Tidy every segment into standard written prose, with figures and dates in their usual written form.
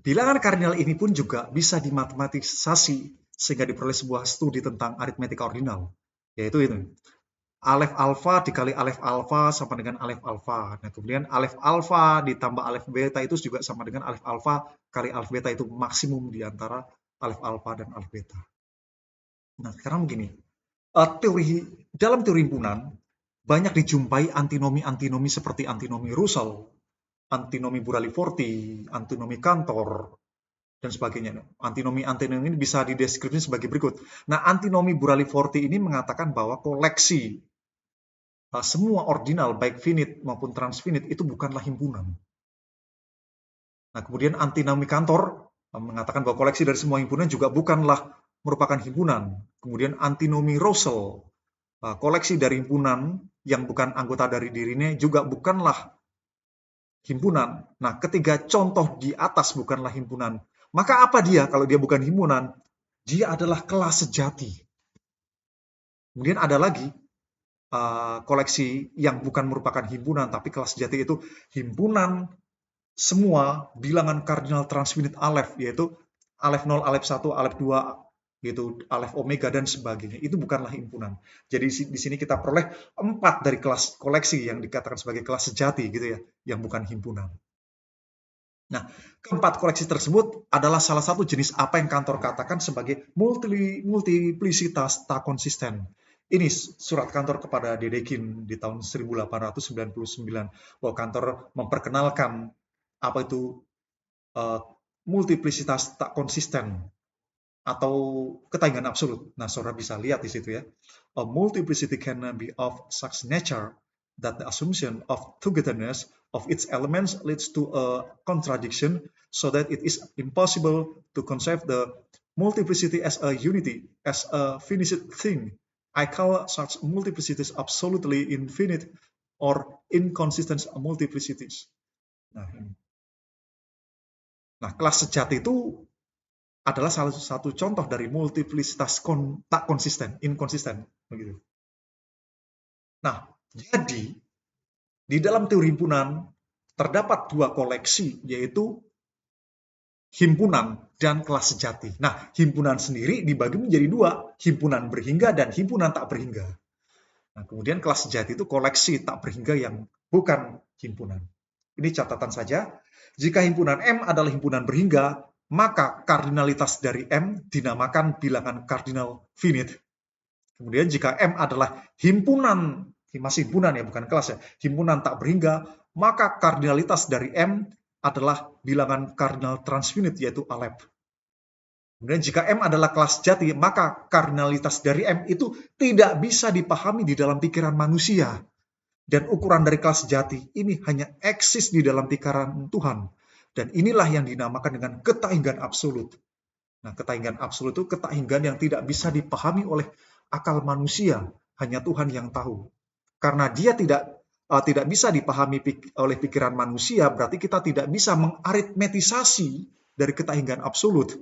Bilangan kardinal ini pun juga bisa dimatematisasi sehingga diperoleh sebuah studi tentang aritmetika ordinal, yaitu itu. Alef alfa dikali alef alfa sama dengan alef alfa. Nah, kemudian alef alfa ditambah alef beta itu juga sama dengan alef alfa kali alef beta, itu maksimum di antara alef alfa dan alef beta. Nah, sekarang begini, dalam teori himpunan banyak dijumpai antinomi-antinomi seperti antinomi Russell, antinomi Burali-Forti, antinomi Cantor, dan sebagainya. Antinomi-antinomi ini bisa dideskripsikan sebagai berikut. Nah, antinomi Burali-Forti ini mengatakan bahwa koleksi semua ordinal, baik finite maupun transfinite, itu bukanlah himpunan. Nah, kemudian antinomi Cantor mengatakan bahwa koleksi dari semua himpunan juga bukanlah merupakan himpunan. Kemudian antinomi Russell, koleksi dari himpunan yang bukan anggota dari dirinya juga bukanlah himpunan. Nah, ketiga contoh di atas bukanlah himpunan. Maka apa dia kalau dia bukan himpunan? Dia adalah kelas sejati. Kemudian ada lagi koleksi yang bukan merupakan himpunan, tapi kelas sejati itu himpunan semua bilangan kardinal transfinite alef, yaitu alef 0, alef 1, alef 2, gitu, alef omega dan sebagainya. Itu bukanlah himpunan. Jadi di sini kita peroleh 4 dari kelas koleksi yang dikatakan sebagai kelas sejati gitu ya, yang bukan himpunan. Nah, keempat koleksi tersebut adalah salah satu jenis apa yang Cantor katakan sebagai multiplisitas tak konsisten. Ini surat Cantor kepada Dedekind di tahun 1899, bahwa Cantor memperkenalkan apa itu multiplisitas tak konsisten atau ketahingan absolut. Nah, saudara bisa lihat di situ ya. A multiplicity can be of such nature that the assumption of togetherness of its elements leads to a contradiction, so that it is impossible to conceive the multiplicity as a unity, as a finite thing. I call such multiplicities absolutely infinite or inconsistent multiplicities. Nah, kelas sejati itu adalah salah satu contoh dari multiplisitas tak konsisten, inkonsisten, begitu. Nah, jadi di dalam teori himpunan terdapat dua koleksi, yaitu himpunan dan kelas sejati. Nah, himpunan sendiri dibagi menjadi dua, himpunan berhingga dan himpunan tak berhingga. Nah, kemudian kelas sejati itu koleksi tak berhingga yang bukan himpunan. Ini catatan saja. Jika himpunan M adalah himpunan berhingga, maka kardinalitas dari M dinamakan bilangan kardinal finite. Kemudian jika M adalah himpunan, masih himpunan ya, bukan kelas ya, himpunan tak berhingga, maka kardinalitas dari M adalah bilangan kardinal transfinite, yaitu alef. Kemudian jika M adalah kelas sejati, maka kardinalitas dari M itu tidak bisa dipahami di dalam pikiran manusia. Dan ukuran dari kelas sejati ini hanya eksis di dalam pikiran Tuhan. Dan inilah yang dinamakan dengan ketahinggan absolut. Nah, ketahinggan absolut itu ketahinggan yang tidak bisa dipahami oleh akal manusia. Hanya Tuhan yang tahu. Karena dia tidak bisa dipahami oleh pikiran manusia, berarti kita tidak bisa mengaritmetisasi dari ketahinggan absolut.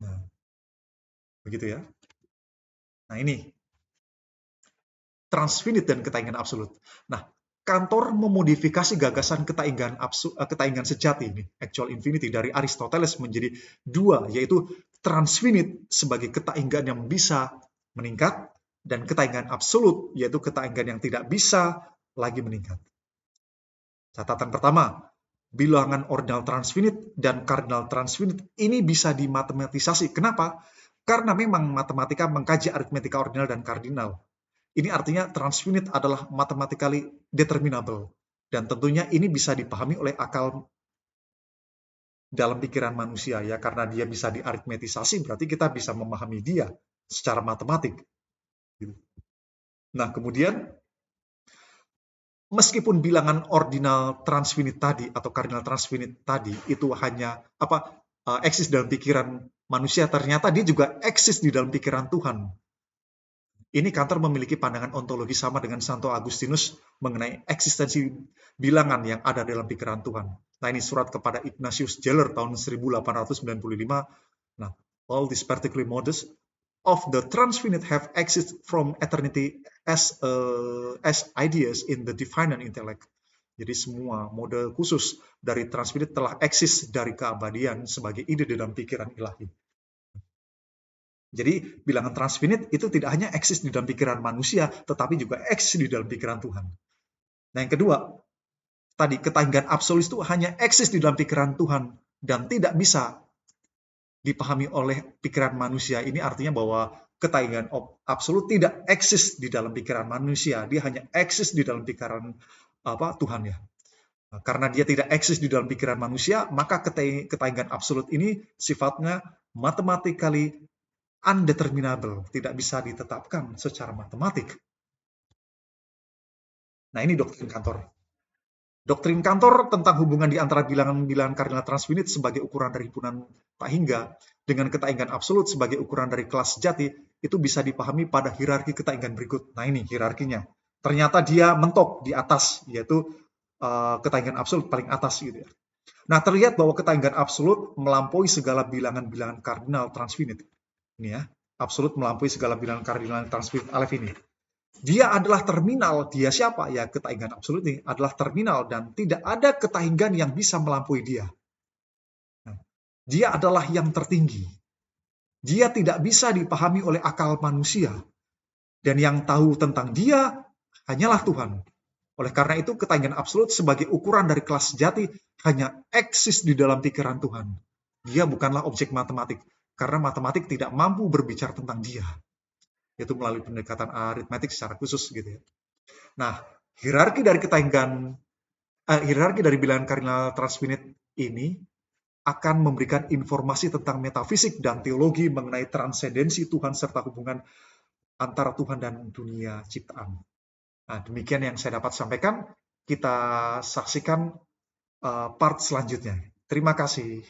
Nah, begitu ya. Nah, ini transfinite dan ketahinggan absolut. Nah, Cantor memodifikasi gagasan ketahinggan sejati ini, actual infinity, dari Aristoteles menjadi dua, yaitu transfinite sebagai ketahinggan yang bisa meningkat, dan ketahinggan absolut, yaitu ketahinggan yang tidak bisa lagi meningkat. Catatan pertama, bilangan ordinal transfinite dan kardinal transfinite ini bisa dimatematisasi. Kenapa? Karena memang matematika mengkaji aritmetika ordinal dan kardinal. Ini artinya transfinite adalah mathematically determinable. Dan tentunya ini bisa dipahami oleh akal dalam pikiran manusia ya, karena dia bisa diaritmetisasi, berarti kita bisa memahami dia secara matematik. Nah, kemudian meskipun bilangan ordinal transfinite tadi atau kardinal transfinite tadi itu hanya eksis dalam pikiran manusia, ternyata dia juga eksis di dalam pikiran Tuhan. Ini Cantor memiliki pandangan ontologi sama dengan Santo Agustinus mengenai eksistensi bilangan yang ada dalam pikiran Tuhan. Nah, ini surat kepada Ignatius Geller tahun 1895. Nah, all these particular modes of the transfinite have existed from eternity as ideas in the divine intellect. Jadi semua mode khusus dari transfinite telah eksis dari keabadian sebagai ide di dalam pikiran ilahi. Jadi bilangan transfinite itu tidak hanya eksis di dalam pikiran manusia, tetapi juga eksis di dalam pikiran Tuhan. Nah yang kedua, tadi ketanggan absolut itu hanya eksis di dalam pikiran Tuhan dan tidak bisa dipahami oleh pikiran manusia. Ini artinya bahwa ketanggan absolut tidak eksis di dalam pikiran manusia, dia hanya eksis di dalam pikiran Tuhan ya. Karena dia tidak eksis di dalam pikiran manusia, maka ketanggan absolut ini sifatnya mathematically undeterminable, tidak bisa ditetapkan secara matematik. Nah, ini doktrin kantor. Doktrin kantor tentang hubungan di antara bilangan-bilangan kardinal transfinite sebagai ukuran dari himpunan tak hingga dengan ketanggan absolut sebagai ukuran dari kelas sejati itu bisa dipahami pada hierarki ketanggan berikut. Nah, ini hierarkinya. Ternyata dia mentok di atas, yaitu ketanggan absolut paling atas gitu ya. Nah, terlihat bahwa ketanggan absolut melampaui segala bilangan-bilangan kardinal transfinite. Ini ya, absolut melampaui segala bilangan kardinal transfinite Aleph ini. Dia adalah terminal. Dia siapa? Ya, ketanggan absolut ini adalah terminal dan tidak ada ketanggan yang bisa melampaui dia. Nah, dia adalah yang tertinggi. Dia tidak bisa dipahami oleh akal manusia. Dan yang tahu tentang dia hanyalah Tuhan. Oleh karena itu, ketanggan absolut sebagai ukuran dari kelas sejati hanya eksis di dalam pikiran Tuhan. Dia bukanlah objek matematik, karena matematik tidak mampu berbicara tentang dia. Yaitu melalui pendekatan aritmetik secara khusus gitu ya. Nah, hierarki dari bilangan kardinal transfinite ini akan memberikan informasi tentang metafisik dan teologi mengenai transendensi Tuhan serta hubungan antara Tuhan dan dunia ciptaan. Nah, demikian yang saya dapat sampaikan. Kita saksikan part selanjutnya. Terima kasih.